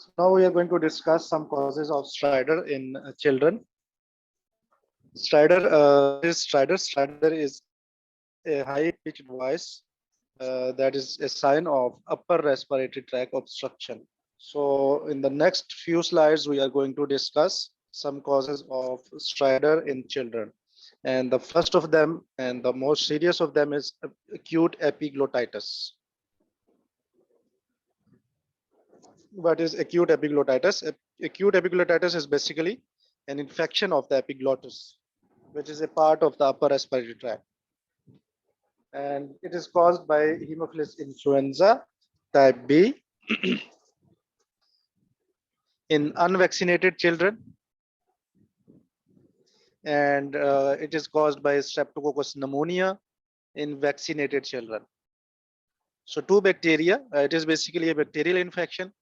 So now we are going to discuss some causes of stridor in children. Stridor. Stridor is a high-pitched voice that is a sign of upper respiratory tract obstruction. So in the next few slides, we are going to discuss some causes of stridor in children. And the first of them and the most serious of them is acute epiglottitis. What is acute epiglottitis? Acute epiglottitis is basically an infection of the epiglottis, which is a part of the upper respiratory tract. And it is caused by Haemophilus influenza type B in unvaccinated children. And it is caused by Streptococcus pneumonia in vaccinated children. So two bacteria, it is basically a bacterial infection.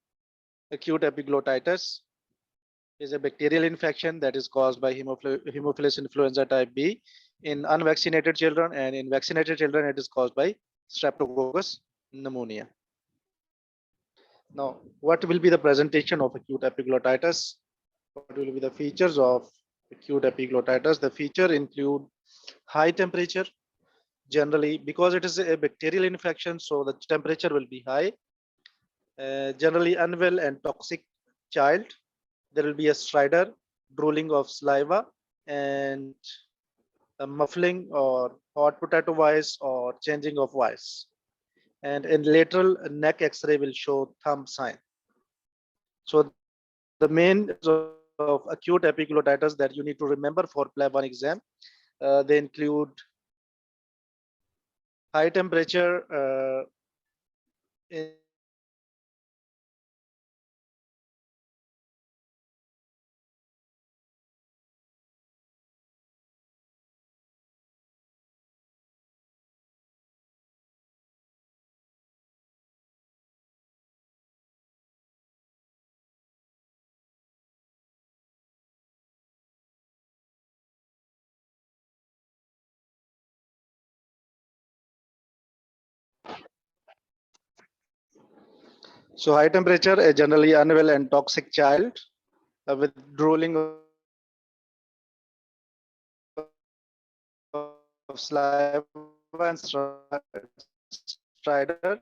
Acute epiglottitis is a bacterial infection that is caused by Haemophilus influenza type B in unvaccinated children, and in vaccinated children it is caused by Streptococcus pneumonia. Now, what will be the presentation of acute epiglottitis? What will be the features of acute epiglottitis? The feature include high temperature. Generally, because it is a bacterial infection, so the temperature will be high. Generally unwell and toxic child. There will be a stridor, drooling of saliva, and a muffling or hot potato voice or changing of voice. And in lateral neck X-ray will show thumb sign. So the main of acute epiglottitis that you need to remember for Plab 1 exam, they include high temperature in so high temperature, a generally unwell and toxic child with drooling of saliva and stridor,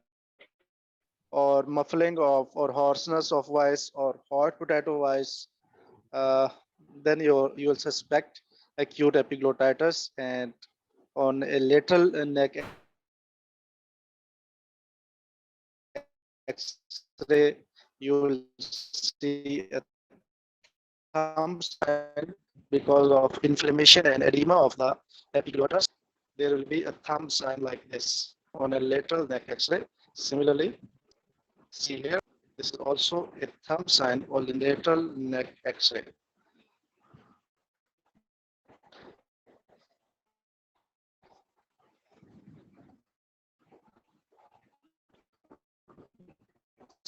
or muffling of or hoarseness of voice or hot potato voice, then you will suspect acute epiglottitis. And on a lateral neck X-ray, you will see a thumb sign because of inflammation and edema of the epiglottis. There will be a thumb sign like this on a lateral neck X-ray. Similarly, see here, this is also a thumb sign on the lateral neck X-ray.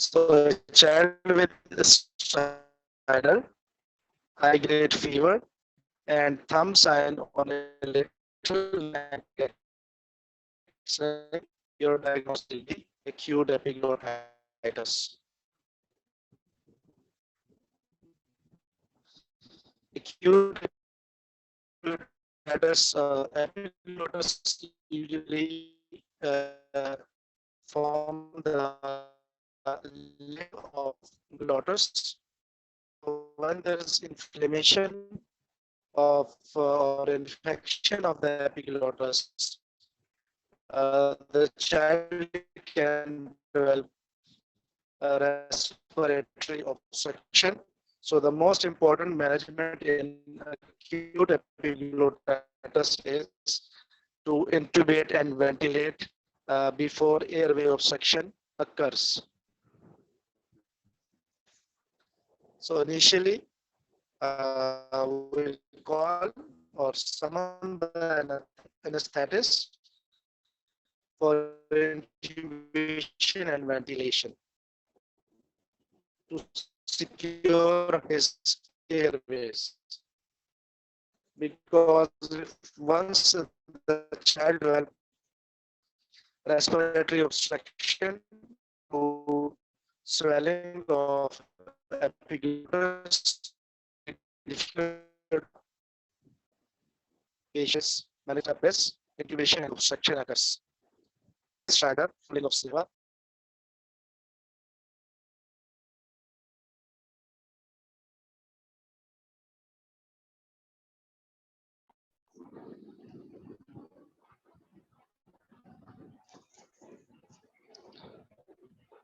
So a child with stridor, high grade fever, and thumb sign on a lateral neck X-ray, your diagnosis will be acute epiglottitis. Acute epiglottitis usually form the lip of glottis. When there is inflammation of or infection of the epiglottis, the child can develop respiratory obstruction. So the most important management in acute epiglottitis is to intubate and ventilate before airway obstruction occurs. So initially, we'll call or summon the anesthetist for intubation and ventilation to secure his airways. Because if once the child develops respiratory obstruction to swelling of epiglottis, difficult patients manage abscess, intubation and obstruction occurs. Stridor, filling of saliva.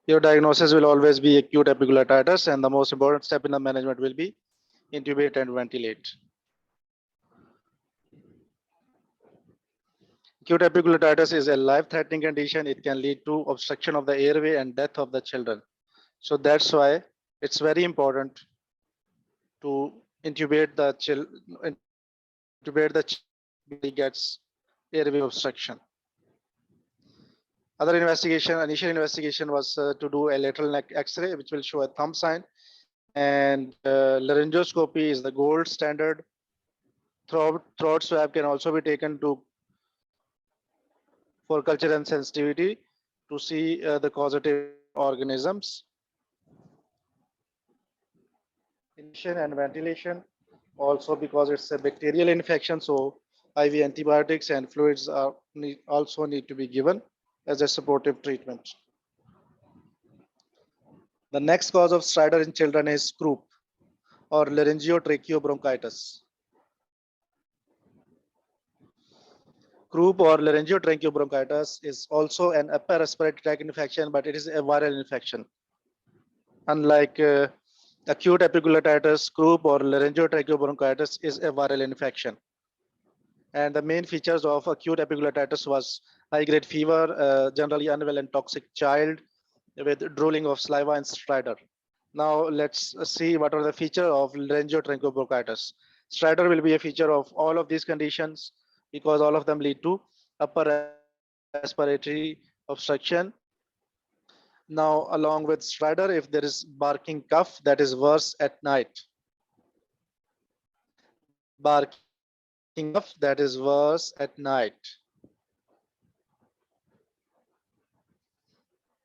Your diagnosis will always be acute epiglottitis, and the most important step in the management will be intubate and ventilate. Acute epiglottitis is a life-threatening condition. It can lead to obstruction of the airway and death of the children. So that's why it's very important to intubate the child he gets airway obstruction. Other investigation, initial investigation was to do a lateral neck X-ray, which will show a thumb sign, and laryngoscopy is the gold standard. Throat swab can also be taken for culture and sensitivity to see the causative organisms. Inhalation and ventilation, also because it's a bacterial infection, so IV antibiotics and fluids also need to be given as a supportive treatment. The next cause of stridor in children is croup or laryngeotracheobronchitis. Croup or laryngeotracheobronchitis is also an upper respiratory tract infection, but it is a viral infection. Unlike acute epiglottitis, croup or laryngeotracheobronchitis is a viral infection. And the main features of acute epiglottitis was high-grade fever, generally unwell and toxic child with drooling of saliva and stridor. Now let's see what are the features of laryngeotracheobronchitis. Stridor will be a feature of all of these conditions because all of them lead to upper respiratory obstruction. Now, along with stridor, if there is barking cough, that is worse at night. Barking cough, that is worse at night.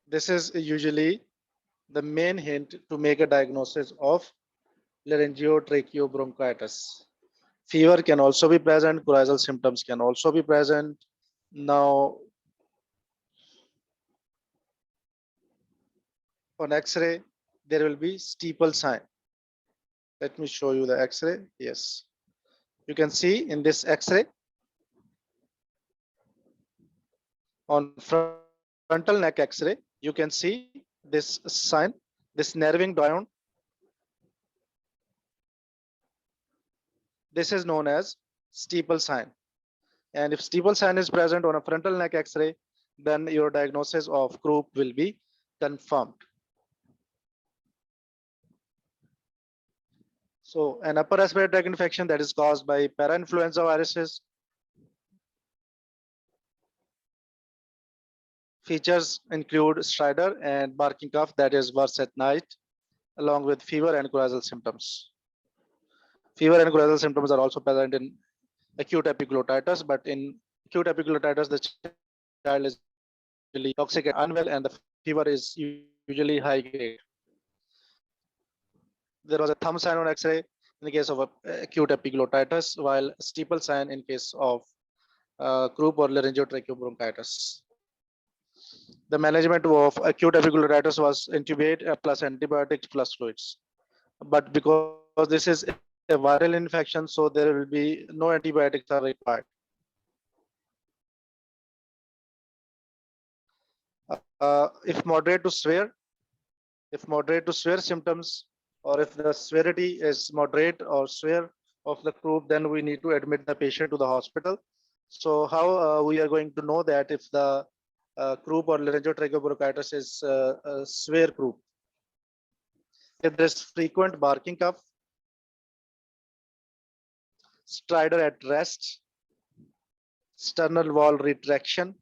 This is usually the main hint to make a diagnosis of laryngeotracheobronchitis. Fever can also be present, coryzal symptoms can also be present. Now, on X-ray, there will be steeple sign. Let me show you the X-ray. Yes. You can see in this X-ray, on frontal neck X-ray, you can see this sign, this narrowing down. This is known as steeple sign. And if steeple sign is present on a frontal neck X-ray, then your diagnosis of croup will be confirmed. So an upper respiratory tract infection that is caused by parainfluenza viruses. Features include stridor and barking cough that is worse at night, along with fever and coryzal symptoms. Fever and coryzal symptoms are also present in acute epiglottitis, but in acute epiglottitis, the child is usually toxic and unwell, and the fever is usually high grade. There was a thumb sign on X-ray in the case of acute epiglottitis, while steeple sign in case of croup or laryngeotracheobronchitis. The management of acute epiglottitis was intubate plus antibiotics plus fluids. But because this is a viral infection, so there will be no antibiotics are required. If moderate to severe symptoms, or if the severity is moderate or severe of the croup, then we need to admit the patient to the hospital. So how we are going to know that if the croup or laryngeotracheobronchitis is a severe croup? If there is frequent barking cough, stridor at rest, sternal wall retraction,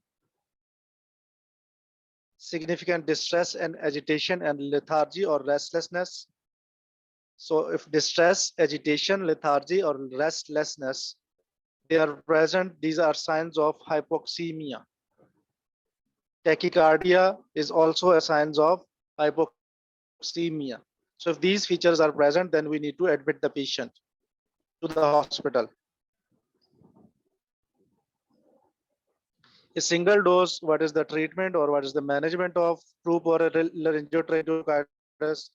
significant distress and agitation and lethargy or restlessness. So if distress, agitation, lethargy or restlessness, they are present, these are signs of hypoxemia. Tachycardia is also a sign of hypoxemia. hypoxemia. So if these features are present, then we need to admit the patient to the hospital. A single dose, what is the treatment or what is the management of croup or laryngotracheobronchitis?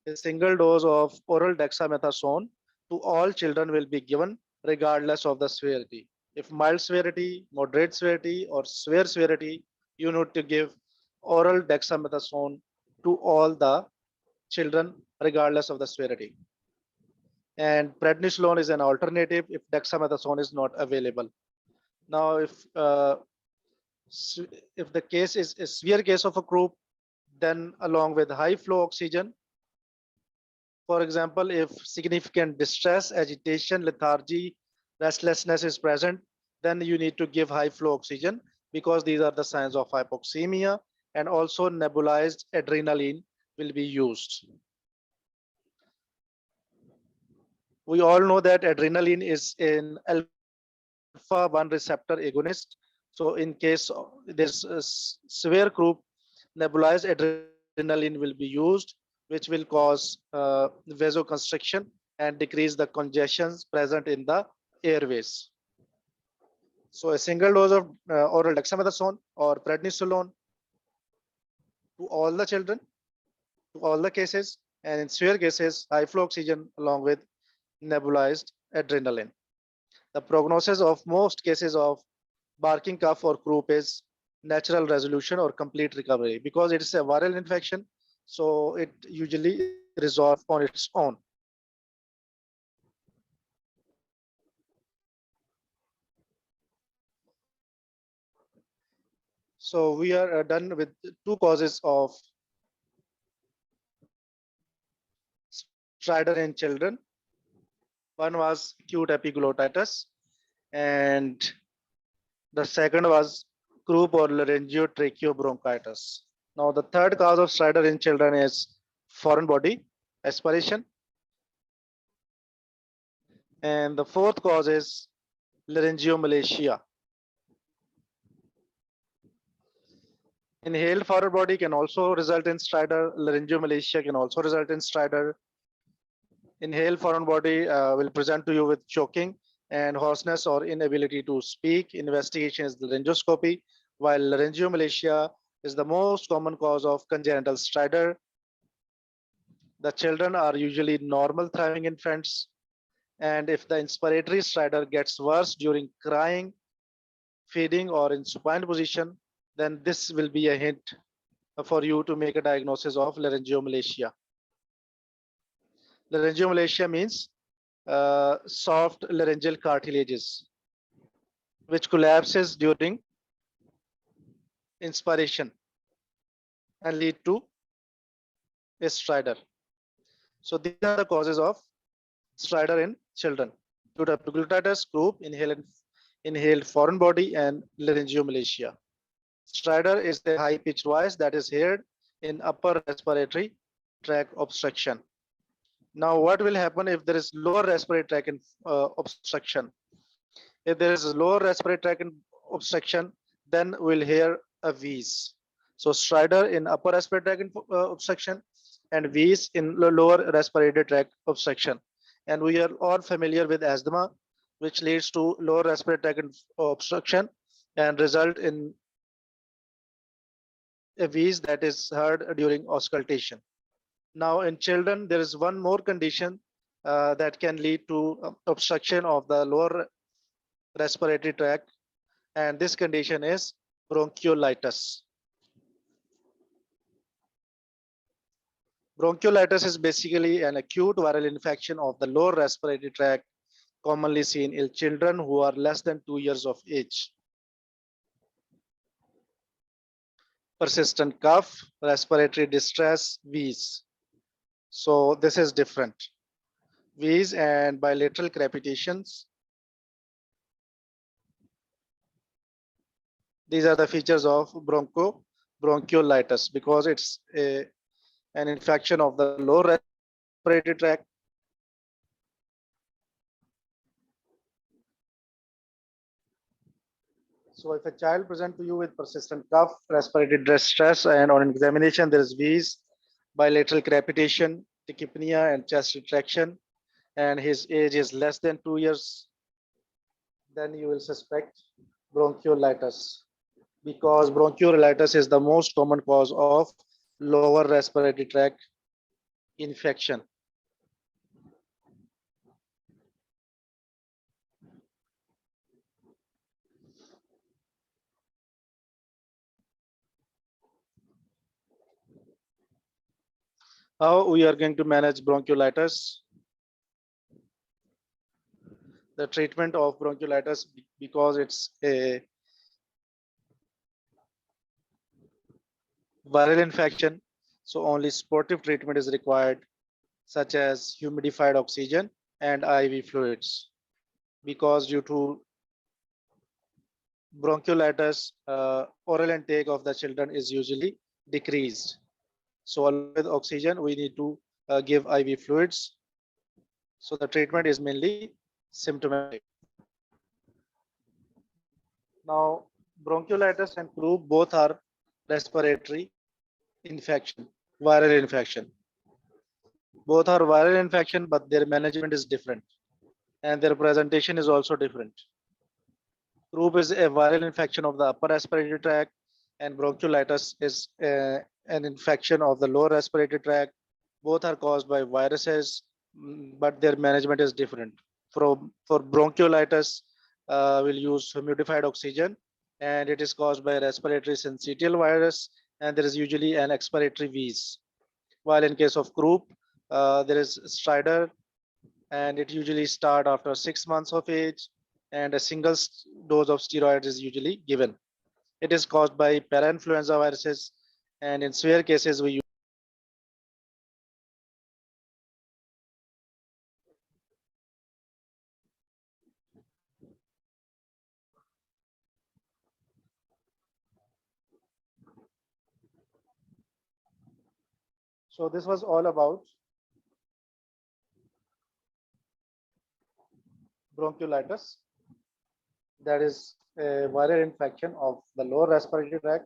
A single dose of oral dexamethasone to all children will be given regardless of the severity. If mild severity, moderate severity, or severe severity, you need to give oral dexamethasone to all the children regardless of the severity. And prednisolone is an alternative if dexamethasone is not available. Now, if the case is a severe case of a croup, then along with high flow oxygen, for example, if significant distress, agitation, lethargy, restlessness is present, then you need to give high flow oxygen because these are the signs of hypoxemia, and also nebulized adrenaline will be used. We all know that adrenaline is an alpha 1 receptor agonist. So in case there's a severe croup, nebulized adrenaline will be used, which will cause vasoconstriction and decrease the congestions present in the airways. So a single dose of oral dexamethasone or prednisolone to all the children, to all the cases, and in severe cases, high flow oxygen along with nebulized adrenaline. The prognosis of most cases of barking cough or croup is natural resolution or complete recovery because it is a viral infection. So it usually resolves on its own. So we are done with two causes of stridor in children. One was acute epiglottitis, and the second was croup or laryngotracheobronchitis. Now, the third cause of stridor in children is foreign body aspiration, and the fourth cause is laryngomalacia. Inhaled foreign body can also result in stridor. Laryngomalacia can also result in stridor. Inhaled foreign body will present to you with choking and hoarseness or inability to speak. Investigation is laryngoscopy, while laryngomalacia is the most common cause of congenital stridor. The children are usually normal thriving infants, and if the inspiratory stridor gets worse during crying, feeding, or in supine position, then this will be a hint for you to make a diagnosis of laryngomalacia. Laryngomalacia means soft laryngeal cartilages, which collapses during inspiration and lead to a stridor. So these are the causes of stridor in children: acute epiglottitis croup, inhaled foreign body, and laryngomalacia. Stridor is the high-pitched voice that is heard in upper respiratory tract obstruction. Now, what will happen if there is lower respiratory tract obstruction? If there is a lower respiratory tract obstruction, then we'll hear a wheeze. So stridor in upper respiratory tract obstruction and wheeze in lower respiratory tract obstruction. And we are all familiar with asthma, which leads to lower respiratory tract obstruction and result in a wheeze that is heard during auscultation. Now, in children, there is one more condition that can lead to obstruction of the lower respiratory tract, and this condition is bronchiolitis. Bronchiolitis is basically an acute viral infection of the lower respiratory tract, commonly seen in children who are less than 2 years of age. Persistent cough, respiratory distress, wheeze. So this is different. Wheeze and bilateral crepitations. These are the features of bronchiolitis because it's an infection of the lower respiratory tract. So if a child presents to you with persistent cough, respiratory distress, and on examination there is wheeze, bilateral crepitation, tachypnea, and chest retraction, and his age is less than 2 years, then you will suspect bronchiolitis, because bronchiolitis is the most common cause of lower respiratory tract infection. How we are going to manage bronchiolitis? The treatment of bronchiolitis, because it's a viral infection, so only supportive treatment is required, such as humidified oxygen and IV fluids. Because due to bronchiolitis, oral intake of the children is usually decreased. So along with oxygen, we need to give IV fluids. So the treatment is mainly symptomatic. Now, bronchiolitis and croup both are respiratory infection, viral infection. Both are viral infection, but their management is different, and their presentation is also different. Croup is a viral infection of the upper respiratory tract, and bronchiolitis is an infection of the lower respiratory tract. Both are caused by viruses, but their management is different. For bronchiolitis, we'll use humidified oxygen, and it is caused by respiratory syncytial virus, and there is usually an expiratory wheeze. While in case of croup, there is stridor, and it usually start after 6 months of age, and a single dose of steroids is usually given. It is caused by parainfluenza viruses, and in severe cases we use. So this was all about bronchiolitis, that is a viral infection of the lower respiratory tract.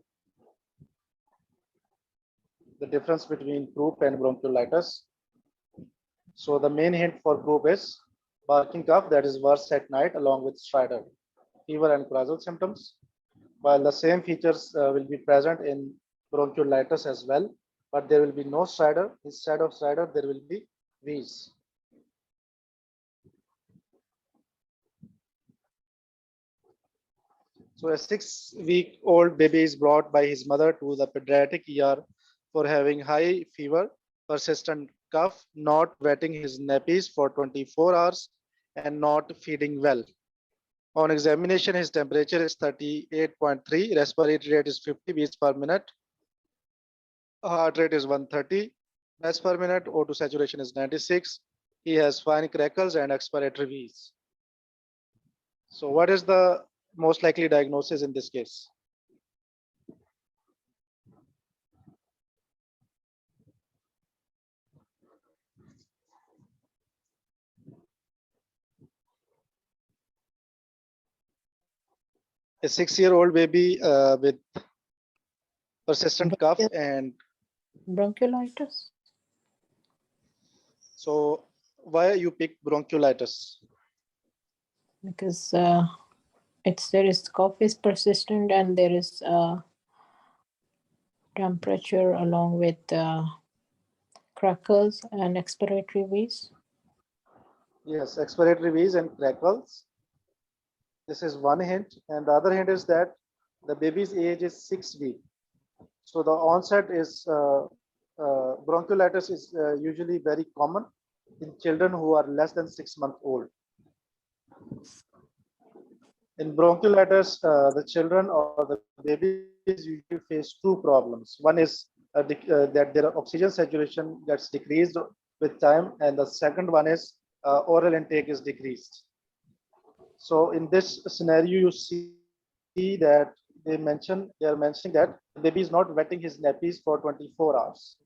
The difference between croup and bronchiolitis. So the main hint for croup is barking cough that is worse at night, along with stridor, fever, and nasal symptoms. While the same features will be present in bronchiolitis as well, but there will be no stridor. Instead of stridor, there will be wheeze. So a 6-week-old baby is brought by his mother to the pediatric ER for having high fever, persistent cough, not wetting his nappies for 24 hours, and not feeding well. On examination, his temperature is 38.3, respiratory rate is 50 beats per minute, heart rate is 130 beats per minute, O2 saturation is 96. He has fine crackles and expiratory wheeze. So what is the most likely diagnosis in this case? A 6-year-old baby with persistent cough, and Bronchiolitis. so why you pick bronchiolitis? Because there is cough is persistent, and there is temperature along with crackles and expiratory wheeze. Yes, expiratory wheeze and crackles. This is one hint, and the other hint is that the baby's age is 6 weeks. So the onset is bronchiolitis is usually very common in children who are less than 6 months old. In bronchiolitis, the children or the babies usually face two problems. One is that their oxygen saturation gets decreased with time, and the second one is oral intake is decreased. So in this scenario, you see that they are mentioning that the baby is not wetting his nappies for 24 hours.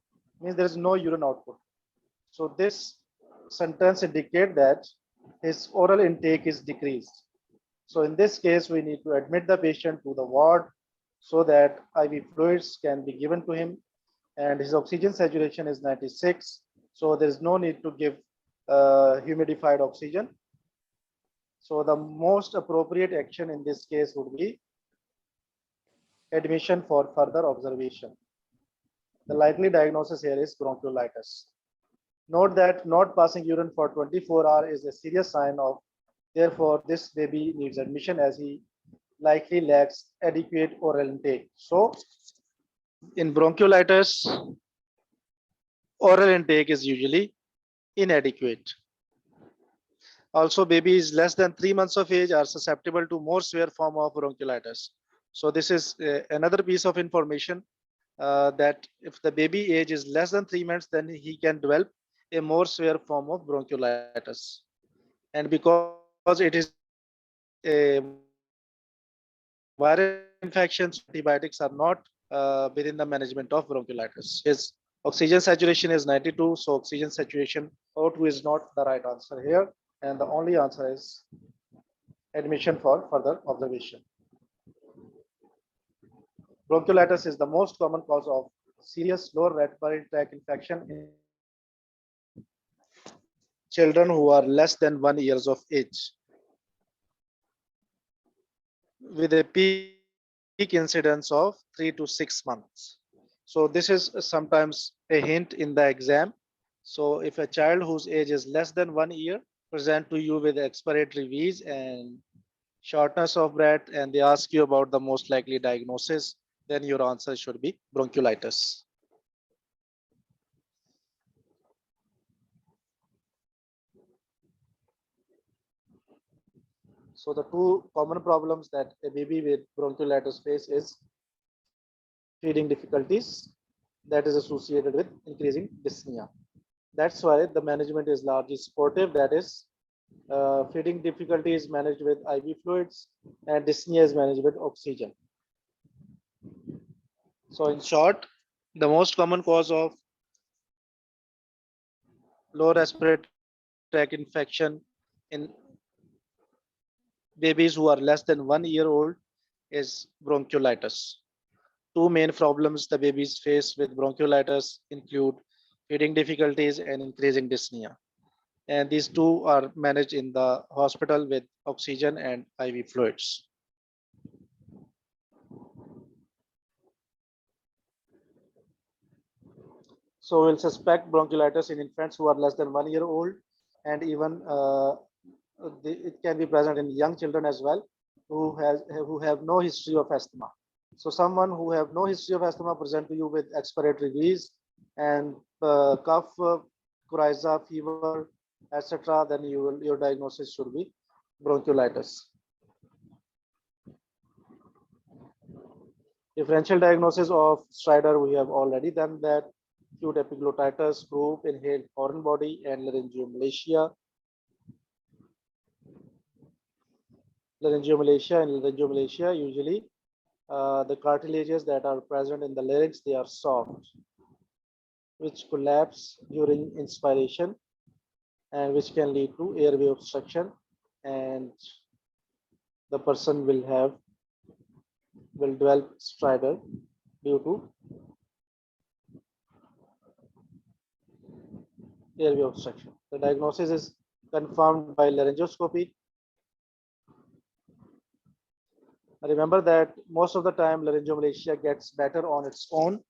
Means there is no urine output. So this sentence indicate that his oral intake is decreased. So in this case, we need to admit the patient to the ward so that IV fluids can be given to him, and his oxygen saturation is 96. So there is no need to give humidified oxygen. So the most appropriate action in this case would be admission for further observation. The likely diagnosis here is bronchiolitis. Note that not passing urine for 24 hours is a serious sign of, therefore, this baby needs admission as he likely lacks adequate oral intake. So, in bronchiolitis, oral intake is usually inadequate. Also, babies less than 3 months of age are susceptible to more severe form of bronchiolitis. So, this is another piece of information that if the baby age is less than 3 months, then he can develop a more severe form of bronchiolitis. And because it is a viral infection, so antibiotics are not within the management of bronchiolitis. His oxygen saturation is 92, so oxygen saturation O2 is not the right answer here, and the only answer is admission for further observation. Bronchiolitis is the most common cause of serious lower respiratory tract infection in children who are less than 1 years of age, with a peak incidence of 3 to 6 months. So this is sometimes a hint in the exam. So if a child whose age is less than 1 year present to you with expiratory wheeze and shortness of breath, and they ask you about the most likely diagnosis, then your answer should be bronchiolitis. So the two common problems that a baby with bronchiolitis face is feeding difficulties that is associated with increasing dyspnea. That's why the management is largely supportive. That is, feeding difficulty is managed with IV fluids and dyspnea is managed with oxygen. So in short, the most common cause of lower respiratory tract infection in babies who are less than 1 year old is bronchiolitis. Two main problems the babies face with bronchiolitis include feeding difficulties and increasing dyspnea. And these two are managed in the hospital with oxygen and IV fluids. So we'll suspect bronchiolitis in infants who are less than 1 year old, and even it can be present in young children as well who have no history of asthma. So someone who have no history of asthma present to you with expiratory wheeze and cough, coryza, fever, etc., then your diagnosis should be bronchiolitis. Differential diagnosis of stridor, we have already done that. Acute Epiglotitis Croup, inhaled foreign body, and Laryngomalacia. Laryngomalacia, usually the cartilages that are present in the larynx, they are soft, which collapse during inspiration and which can lead to airway obstruction, and the person will develop stridor due to airway obstruction. The diagnosis is confirmed by laryngoscopy. Remember that most of the time laryngomalacia gets better on its own,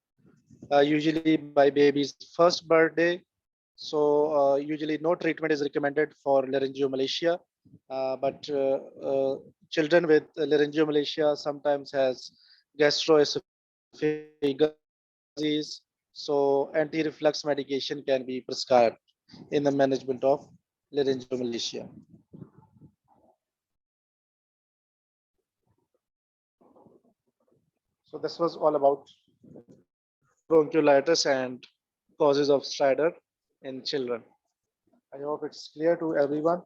usually by baby's first birthday. So usually no treatment is recommended for laryngomalacia, but children with laryngomalacia sometimes has gastroesophageal disease. So anti-reflux medication can be prescribed in the management of laryngomalacia. So this was all about bronchiolitis and causes of stridor in children. I hope it's clear to everyone.